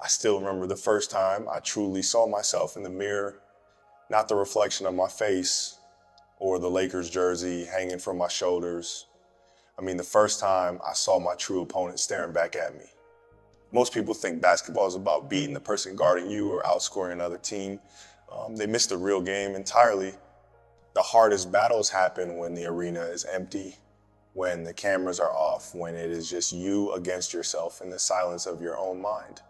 I still remember the first time I truly saw myself in the mirror, not the reflection of my face or the Lakers jersey hanging from my shoulders. I mean, the first time I saw my true opponent staring back at me. Most people think basketball is about beating the person guarding you or outscoring another team. They miss the real game entirely. The hardest battles happen when the arena is empty, when the cameras are off, when it is just you against yourself in the silence of your own mind.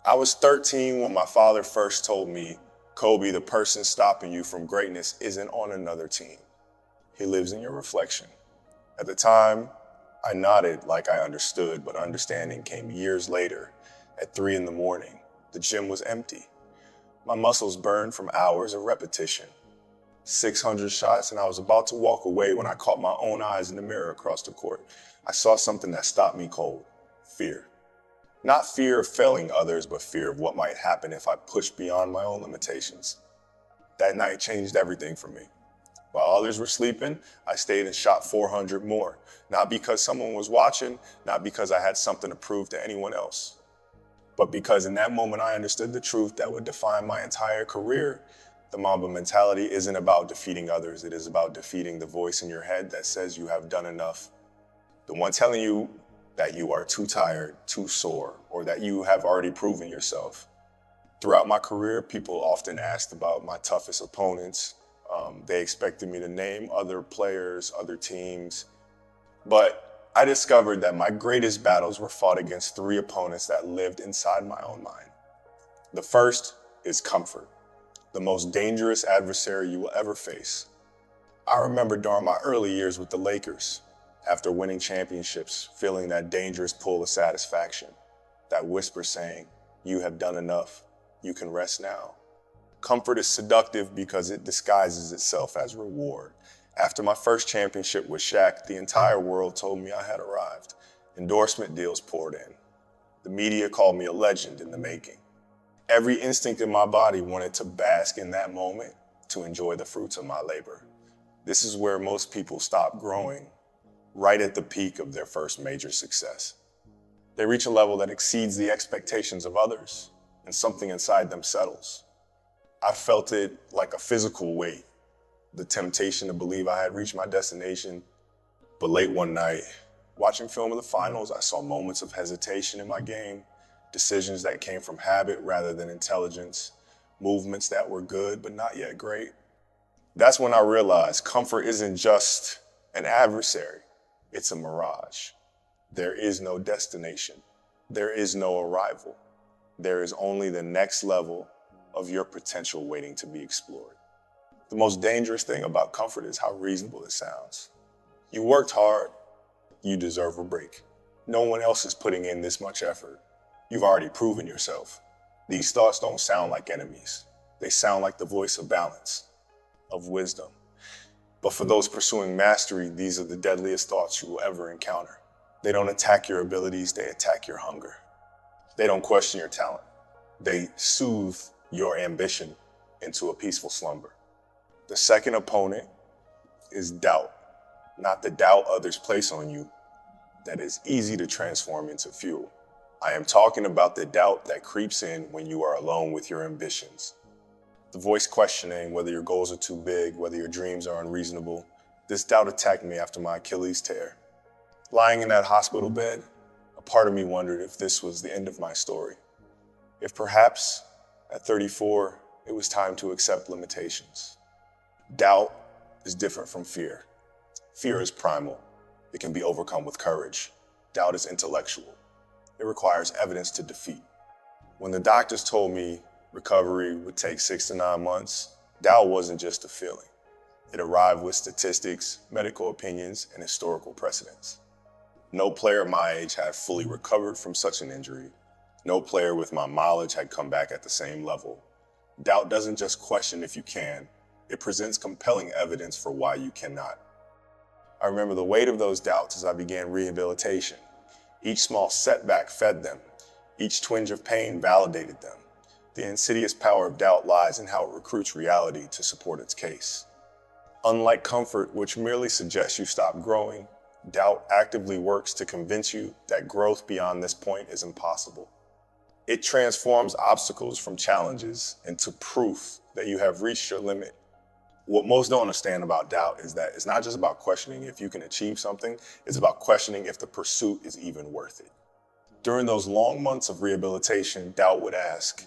I was 13 when my father first told me, "Kobe, the person stopping you from greatness isn't on another team. He lives in your reflection." At the time, I nodded like I understood, but understanding came years later. At 3 in the morning, the gym was empty. My muscles burned from hours of repetition. 600 shots, and I was about to walk away when I caught my own eyes in the mirror across the court. I saw something that stopped me cold. Fear. Not fear of failing others, but fear of what might happen if I pushed beyond my own limitations. That night changed everything for me. While others were sleeping, I stayed and shot 400 more. Not because someone was watching, not because I had something to prove to anyone else, but because in that moment I understood the truth that would define my entire career. The Mamba mentality isn't about defeating others. It is about defeating the voice in your head that says you have done enough. The one telling you that you are too tired, too sore, or that you have already proven yourself. Throughout my career, people often asked about my toughest opponents. They expected me to name other players, other teams. But I discovered that my greatest battles were fought against 3 opponents that lived inside my own mind. The first is comfort, the most dangerous adversary you will ever face. I remember during my early years with the Lakers, after winning championships, feeling that dangerous pull of satisfaction, that whisper saying, "You have done enough, you can rest now." Comfort is seductive because it disguises itself as reward. After my first championship with Shaq, the entire world told me I had arrived. Endorsement deals poured in. The media called me a legend in the making. Every instinct in my body wanted to bask in that moment, to enjoy the fruits of my labor. This is where most people stop growing, right at the peak of their first major success. They reach a level that exceeds the expectations of others, and something inside them settles. I felt it like a physical weight, the temptation to believe I had reached my destination. But late one night, watching film of the finals, I saw moments of hesitation in my game, decisions that came from habit rather than intelligence, movements that were good but not yet great. That's when I realized comfort isn't just an adversary, it's a mirage. There is no destination. There is no arrival. There is only the next level of your potential waiting to be explored. The most dangerous thing about comfort is how reasonable it sounds. You worked hard, you deserve a break. No one else is putting in this much effort. You've already proven yourself. These thoughts don't sound like enemies. They sound like the voice of balance, of wisdom. But for those pursuing mastery, these are the deadliest thoughts you will ever encounter. They don't attack your abilities, they attack your hunger. They don't question your talent. They soothe your ambition into a peaceful slumber. The second opponent is doubt, not the doubt others place on you that is easy to transform into fuel. I am talking about the doubt that creeps in when you are alone with your ambitions. The voice questioning whether your goals are too big, whether your dreams are unreasonable. This doubt attacked me after my Achilles tear. Lying in that hospital bed, a part of me wondered if this was the end of my story. If perhaps at 34, it was time to accept limitations. Doubt is different from fear. Fear is primal. It can be overcome with courage. Doubt is intellectual. It requires evidence to defeat. When the doctors told me recovery would take 6 to 9 months, doubt wasn't just a feeling. It arrived with statistics, medical opinions, and historical precedents. No player my age had fully recovered from such an injury. No player with my mileage had come back at the same level. Doubt doesn't just question if you can, it presents compelling evidence for why you cannot. I remember the weight of those doubts as I began rehabilitation. Each small setback fed them. Each twinge of pain validated them. The insidious power of doubt lies in how it recruits reality to support its case. Unlike comfort, which merely suggests you stop growing, doubt actively works to convince you that growth beyond this point is impossible. It transforms obstacles from challenges into proof that you have reached your limit. What most don't understand about doubt is that it's not just about questioning if you can achieve something, it's about questioning if the pursuit is even worth it. During those long months of rehabilitation, doubt would ask,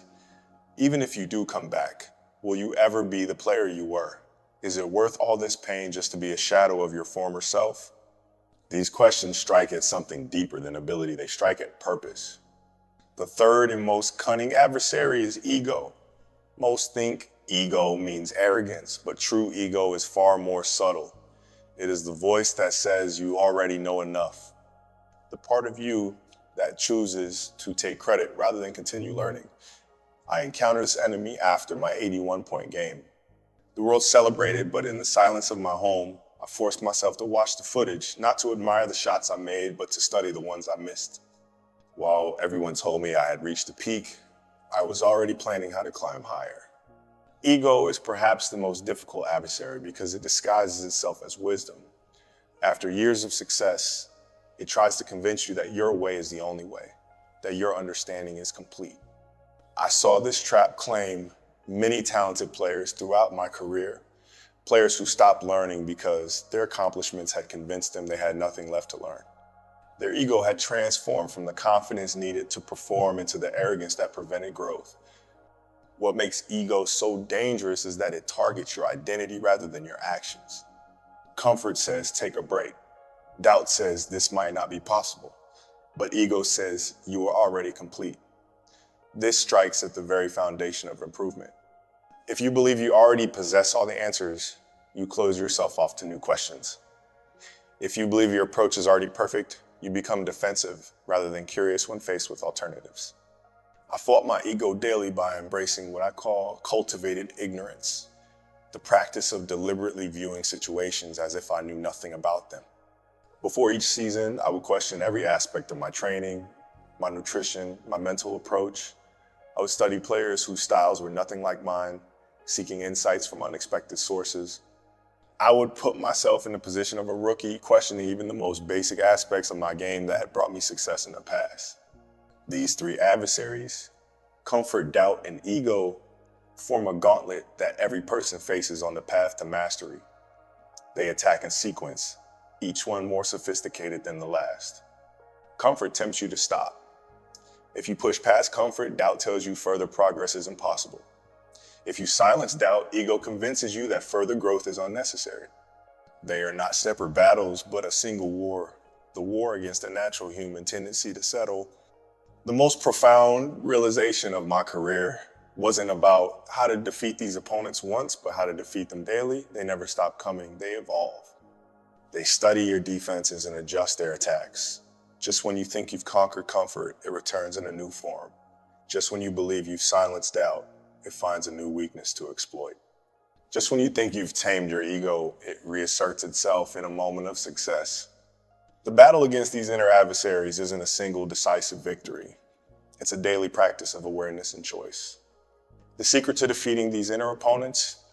even if you do come back, will you ever be the player you were? Is it worth all this pain just to be a shadow of your former self? These questions strike at something deeper than ability. They strike at purpose. The third and most cunning adversary is ego. Most think ego means arrogance, but true ego is far more subtle. It is the voice that says you already know enough. The part of you that chooses to take credit rather than continue learning. I encountered this enemy after my 81-point game. The world celebrated, but in the silence of my home, I forced myself to watch the footage, not to admire the shots I made, but to study the ones I missed. While everyone told me I had reached the peak, I was already planning how to climb higher. Ego is perhaps the most difficult adversary because it disguises itself as wisdom. After years of success, it tries to convince you that your way is the only way, that your understanding is complete. I saw this trap claim many talented players throughout my career, players who stopped learning because their accomplishments had convinced them they had nothing left to learn. Their ego had transformed from the confidence needed to perform into the arrogance that prevented growth. What makes ego so dangerous is that it targets your identity rather than your actions. Comfort says, take a break. Doubt says, this might not be possible. But ego says, you are already complete. This strikes at the very foundation of improvement. If you believe you already possess all the answers, you close yourself off to new questions. If you believe your approach is already perfect, you become defensive rather than curious when faced with alternatives. I fought my ego daily by embracing what I call cultivated ignorance, the practice of deliberately viewing situations as if I knew nothing about them. Before each season, I would question every aspect of my training, my nutrition, my mental approach. I would study players whose styles were nothing like mine, seeking insights from unexpected sources. I would put myself in the position of a rookie, questioning even the most basic aspects of my game that had brought me success in the past. These three adversaries, comfort, doubt, and ego, form a gauntlet that every person faces on the path to mastery. They attack in sequence, each one more sophisticated than the last. Comfort tempts you to stop. If you push past comfort, doubt tells you further progress is impossible. If you silence doubt, ego convinces you that further growth is unnecessary. They are not separate battles, but a single war, the war against a natural human tendency to settle. The most profound realization of my career wasn't about how to defeat these opponents once, but how to defeat them daily. They never stop coming, they evolve. They study your defenses and adjust their attacks. Just when you think you've conquered comfort, it returns in a new form. Just when you believe you've silenced doubt, it finds a new weakness to exploit. Just when you think you've tamed your ego, it reasserts itself in a moment of success. The battle against these inner adversaries isn't a single decisive victory. It's a daily practice of awareness and choice. The secret to defeating these inner opponents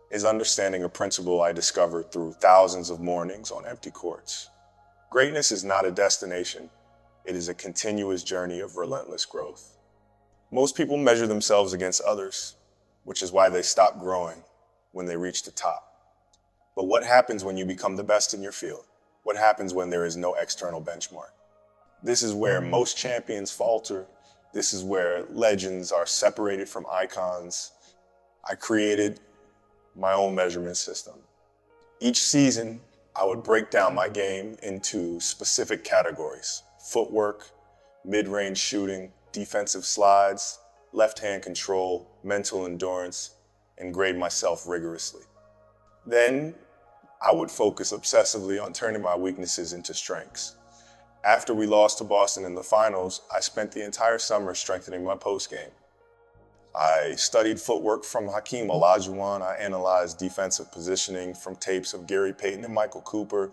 is understanding a principle I discovered through thousands of mornings on empty courts. Greatness is not a destination. It is a continuous journey of relentless growth. Most people measure themselves against others, which is why they stop growing when they reach the top. But what happens when you become the best in your field? What happens when there is no external benchmark? This is where most champions falter. This is where legends are separated from icons. I created my own measurement system. Each season, I would break down my game into specific categories: footwork, mid-range shooting, defensive slides, left-hand control, mental endurance, and grade myself rigorously. Then I would focus obsessively on turning my weaknesses into strengths. After we lost to Boston in the finals, I spent the entire summer strengthening my post-game. I studied footwork from Hakeem Olajuwon. I analyzed defensive positioning from tapes of Gary Payton and Michael Cooper.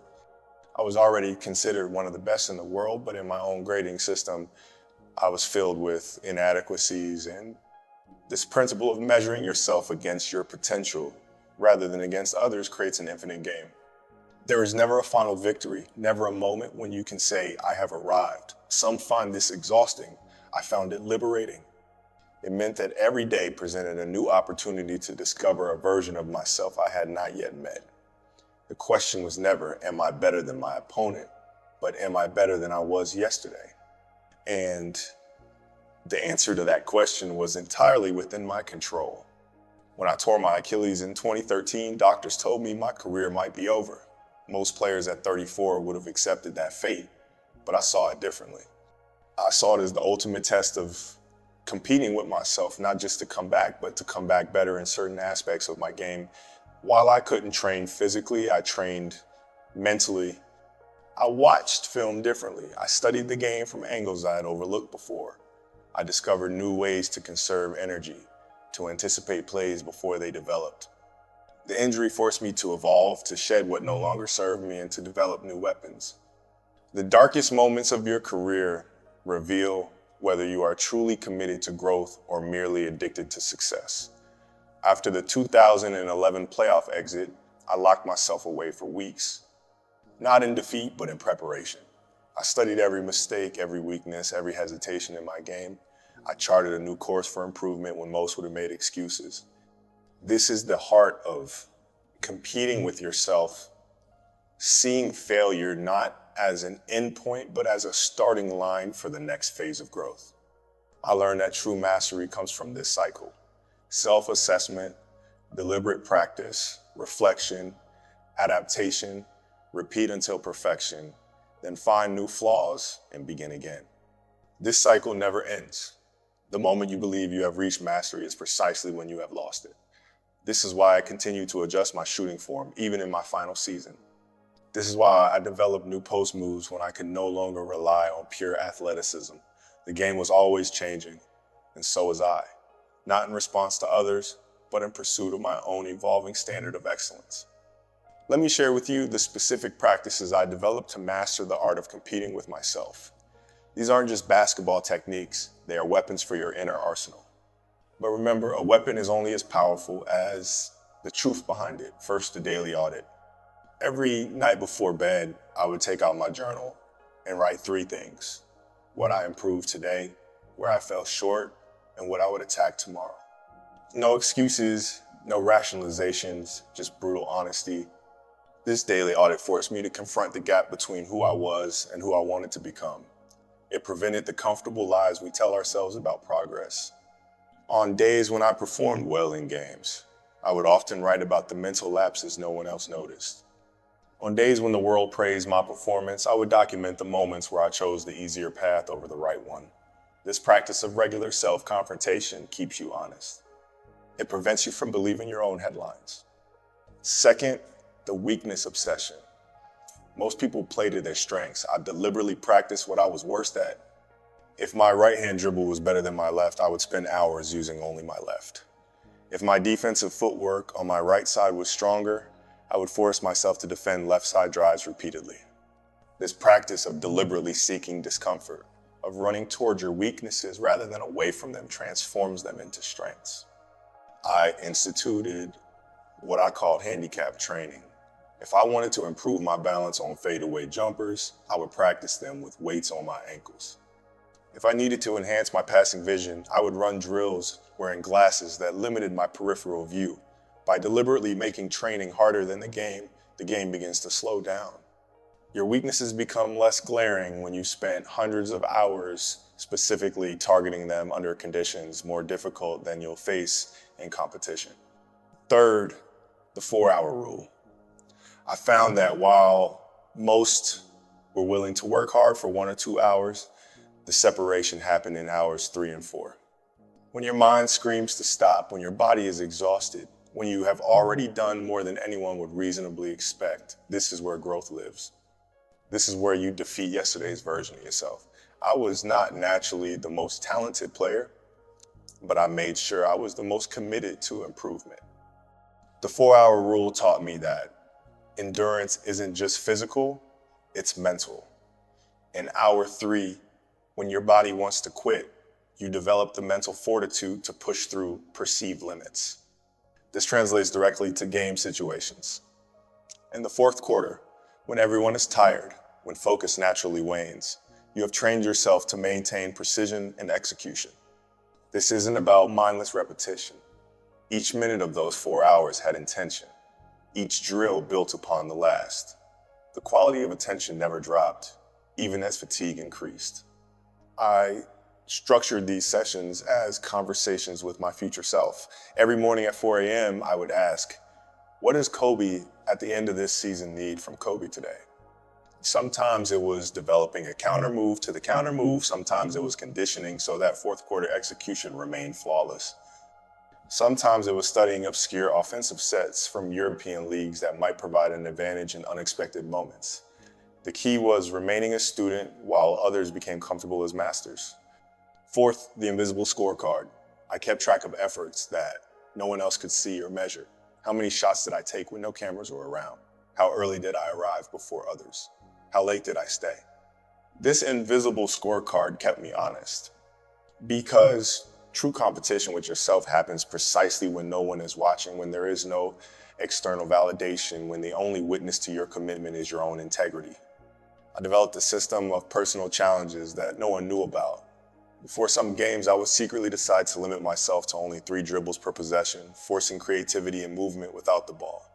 I was already considered one of the best in the world, but in my own grading system, I was filled with inadequacies. And this principle of measuring yourself against your potential rather than against others creates an infinite game. There is never a final victory, never a moment when you can say, I have arrived. Some find this exhausting. I found it liberating. It meant that every day presented a new opportunity to discover a version of myself I had not yet met. The question was never, am I better than my opponent, but am I better than I was yesterday? And the answer to that question was entirely within my control. When I tore my Achilles in 2013, doctors told me my career might be over. Most players at 34 would have accepted that fate, but I saw it differently. I saw it as the ultimate test of competing with myself, not just to come back, but to come back better in certain aspects of my game. While I couldn't train physically, I trained mentally. I watched film differently. I studied the game from angles I had overlooked before. I discovered new ways to conserve energy, to anticipate plays before they developed. The injury forced me to evolve, to shed what no longer served me, and to develop new weapons. The darkest moments of your career reveal whether you are truly committed to growth or merely addicted to success. After the 2011 playoff exit, I locked myself away for weeks. Not in defeat, but in preparation. I studied every mistake, every weakness, every hesitation in my game. I charted a new course for improvement when most would have made excuses. This is the heart of competing with yourself, seeing failure not as an endpoint, but as a starting line for the next phase of growth. I learned that true mastery comes from this cycle: self-assessment, deliberate practice, reflection, adaptation, repeat until perfection, then find new flaws and begin again. This cycle never ends. The moment you believe you have reached mastery is precisely when you have lost it. This is why I continue to adjust my shooting form, even in my final season. This is why I developed new post moves when I could no longer rely on pure athleticism. The game was always changing, and so was I. Not in response to others, but in pursuit of my own evolving standard of excellence. Let me share with you the specific practices I developed to master the art of competing with myself. These aren't just basketball techniques, they are weapons for your inner arsenal. But remember, a weapon is only as powerful as the truth behind it. First, the daily audit. Every night before bed, I would take out my journal and write 3 things: what I improved today, where I fell short, and what I would attack tomorrow. No excuses, no rationalizations, just brutal honesty. This daily audit forced me to confront the gap between who I was and who I wanted to become. It prevented the comfortable lies we tell ourselves about progress. On days when I performed well in games, I would often write about the mental lapses no one else noticed. On days when the world praised my performance, I would document the moments where I chose the easier path over the right one. This practice of regular self-confrontation keeps you honest. It prevents you from believing your own headlines. Second, the weakness obsession. Most people play to their strengths. I deliberately practiced what I was worst at. If my right-hand dribble was better than my left, I would spend hours using only my left. If my defensive footwork on my right side was stronger, I would force myself to defend left side drives repeatedly. This practice of deliberately seeking discomfort, of running towards your weaknesses rather than away from them, transforms them into strengths. I instituted what I called handicap training. If I wanted to improve my balance on fadeaway jumpers, I would practice them with weights on my ankles. If I needed to enhance my passing vision, I would run drills wearing glasses that limited my peripheral view. By deliberately making training harder than the game begins to slow down. Your weaknesses become less glaring when you spent hundreds of hours specifically targeting them under conditions more difficult than you'll face in competition. Third, the 4-hour rule. I found that while most were willing to work hard for 1 or 2 hours, the separation happened in hours 3 and 4. When your mind screams to stop, when your body is exhausted, when you have already done more than anyone would reasonably expect, this is where growth lives. This is where you defeat yesterday's version of yourself. I was not naturally the most talented player, but I made sure I was the most committed to improvement. The 4-hour rule taught me that endurance isn't just physical, it's mental. In hour 3, when your body wants to quit, you develop the mental fortitude to push through perceived limits. This translates directly to game situations. In the 4th quarter, when everyone is tired, when focus naturally wanes, you have trained yourself to maintain precision and execution. This isn't about mindless repetition. Each minute of those 4 hours had intention. Each drill built upon the last. The quality of attention never dropped, even as fatigue increased. I structured these sessions as conversations with my future self. Every morning at 4 a.m., I would ask, what does Kobe at the end of this season need from Kobe today? Sometimes it was developing a counter move to the counter move. Sometimes it was conditioning so that fourth quarter execution remained flawless. Sometimes it was studying obscure offensive sets from European leagues that might provide an advantage in unexpected moments. The key was remaining a student while others became comfortable as masters. Fourth, the invisible scorecard. I kept track of efforts that no one else could see or measure. How many shots did I take when no cameras were around? How early did I arrive before others? How late did I stay? This invisible scorecard kept me honest, because true competition with yourself happens precisely when no one is watching, when there is no external validation, when the only witness to your commitment is your own integrity. I developed a system of personal challenges that no one knew about. Before some games, I would secretly decide to limit myself to only 3 dribbles per possession, forcing creativity and movement without the ball.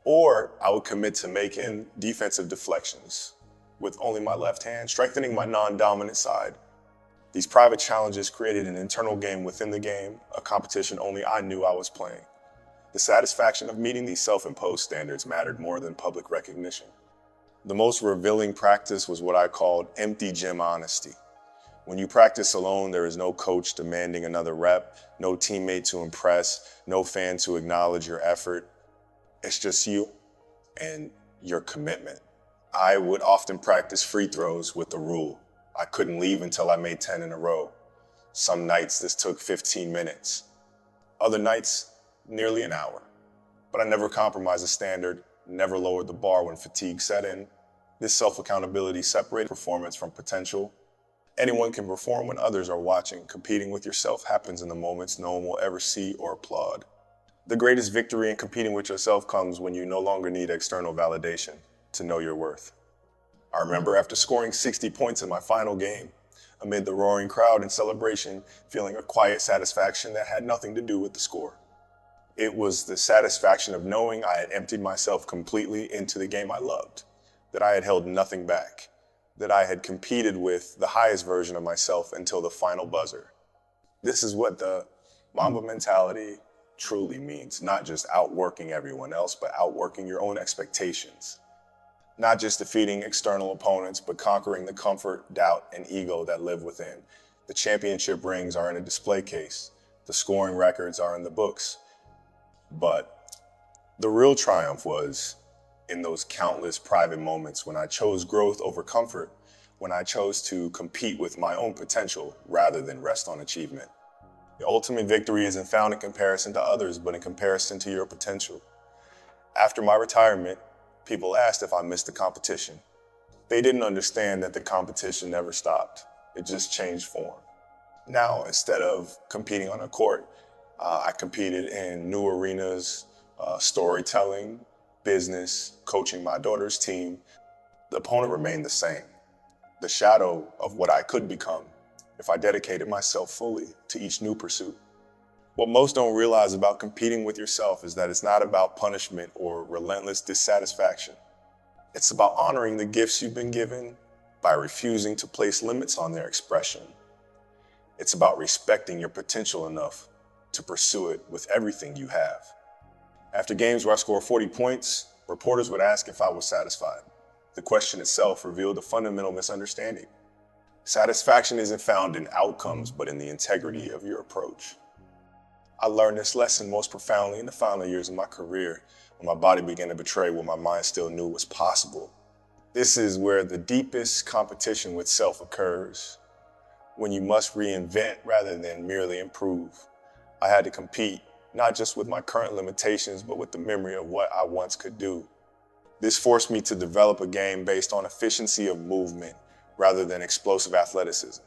Or I would commit to making defensive deflections with only my left hand, strengthening my non-dominant side. These private challenges created an internal game within the game, a competition only I knew I was playing. The satisfaction of meeting these self-imposed standards mattered more than public recognition. The most revealing practice was what I called empty gym honesty. When you practice alone, there is no coach demanding another rep, no teammate to impress, no fan to acknowledge your effort. It's just you and your commitment. I would often practice free throws with the rule. I couldn't leave until I made 10 in a row. Some nights this took 15 minutes. Other nights, nearly an hour. But I never compromised the standard, never lowered the bar when fatigue set in. This self-accountability separated performance from potential. Anyone can perform when others are watching. Competing with yourself happens in the moments no one will ever see or applaud. The greatest victory in competing with yourself comes when you no longer need external validation to know your worth. I remember after scoring 60 points in my final game, amid the roaring crowd and celebration, feeling a quiet satisfaction that had nothing to do with the score. It was the satisfaction of knowing I had emptied myself completely into the game I loved, that I had held nothing back, that I had competed with the highest version of myself until the final buzzer. This is what the Mamba mentality truly means, not just outworking everyone else, but outworking your own expectations. Not just defeating external opponents, but conquering the comfort, doubt, and ego that live within. The championship rings are in a display case. The scoring records are in the books. But the real triumph was in those countless private moments when I chose growth over comfort, when I chose to compete with my own potential rather than rest on achievement. The ultimate victory isn't found in comparison to others, but in comparison to your potential. After my retirement, people asked if I missed the competition. They didn't understand that the competition never stopped. It just changed form. Now, instead of competing on a court, I competed in new arenas, storytelling, business, coaching my daughter's team. The opponent remained the same, the shadow of what I could become if I dedicated myself fully to each new pursuit. What most don't realize about competing with yourself is that it's not about punishment or relentless dissatisfaction. It's about honoring the gifts you've been given by refusing to place limits on their expression. It's about respecting your potential enough to pursue it with everything you have. After games where I scored 40 points, reporters would ask if I was satisfied. The question itself revealed a fundamental misunderstanding. Satisfaction isn't found in outcomes, but in the integrity of your approach. I learned this lesson most profoundly in the final years of my career, when my body began to betray what my mind still knew was possible. This is where the deepest competition with self occurs, when you must reinvent rather than merely improve. I had to compete, not just with my current limitations, but with the memory of what I once could do. This forced me to develop a game based on efficiency of movement rather than explosive athleticism,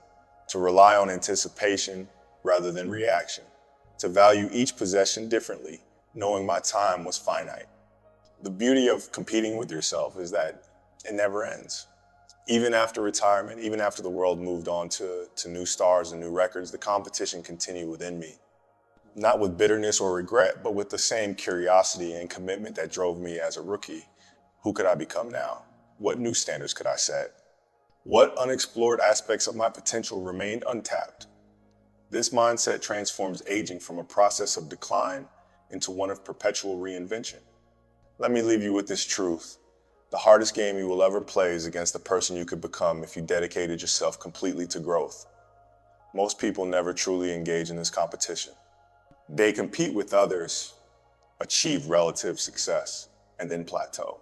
to rely on anticipation rather than reaction, to value each possession differently, knowing my time was finite. The beauty of competing with yourself is that it never ends. Even after retirement, even after the world moved on to new stars and new records, the competition continued within me. Not with bitterness or regret, but with the same curiosity and commitment that drove me as a rookie. Who could I become now? What new standards could I set? What unexplored aspects of my potential remained untapped? This mindset transforms aging from a process of decline into one of perpetual reinvention. Let me leave you with this truth. The hardest game you will ever play is against the person you could become if you dedicated yourself completely to growth. Most people never truly engage in this competition. They compete with others, achieve relative success, and then plateau.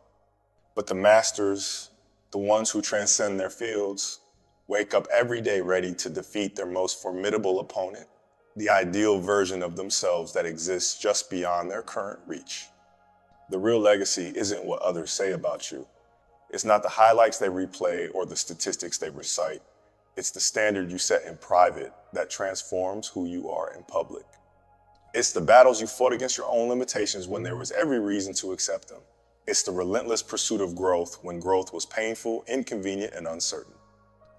But the masters, the ones who transcend their fields, wake up every day ready to defeat their most formidable opponent, the ideal version of themselves that exists just beyond their current reach. The real legacy isn't what others say about you. It's not the highlights they replay or the statistics they recite. It's the standard you set in private that transforms who you are in public. It's the battles you fought against your own limitations when there was every reason to accept them. It's the relentless pursuit of growth when growth was painful, inconvenient, and uncertain.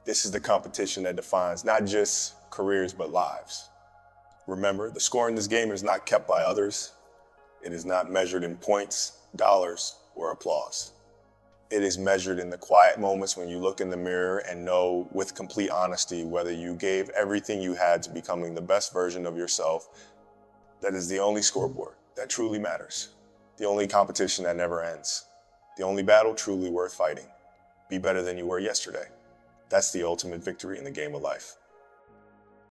This is the competition that defines not just careers, but lives. Remember, the score in this game is not kept by others. It is not measured in points, dollars, or applause. It is measured in the quiet moments when you look in the mirror and know with complete honesty whether you gave everything you had to becoming the best version of yourself. That is the only scoreboard that truly matters. The only competition that never ends. The only battle truly worth fighting. Be better than you were yesterday. That's the ultimate victory in the game of life.